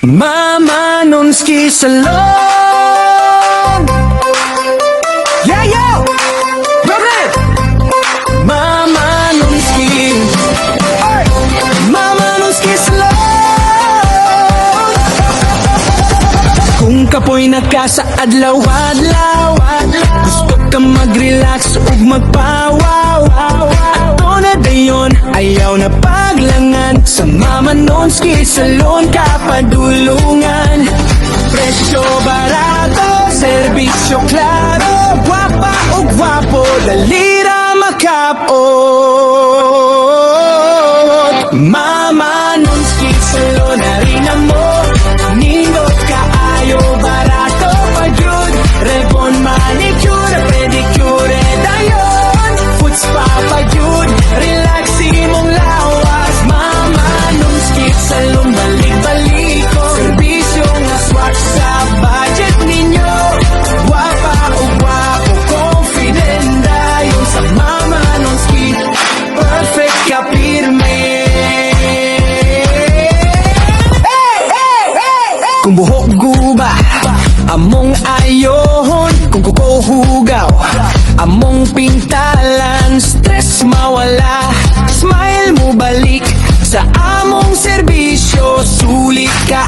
Mama Nonski Salon. Yeah, yo! Dobre! Mama Nonski. Ay! Mama Nonski Salon. Kung kapoy nakasaadlaw-adlaw, gusto ka mag-relax ug magpawaw, ato na dayon, ayaw na paglangan. Sa Mama Nonski Salon ka padulungan. Presyo barato, serbisyo klaro, gwapa o gwapo, dalira makapot. Mama Nonski Salon, harina mo, nindot kaayo, barato pagyud, rebon, manicure, pedicure, dayon, foot spa pagyud, relaxing mong lawas. Mama Nonski Salon, balik-baliko, serbisyo nga swatch sa budget ninyo, gwapa o gwapo, confident dayon. Sa Mama Nonski, perfect ka pirme. Kung buhok guba, among ayohon. Kung kuko hugaw, among pintalan. Stress mawala, smile mo balik. Sa among serbisyo, sulit ka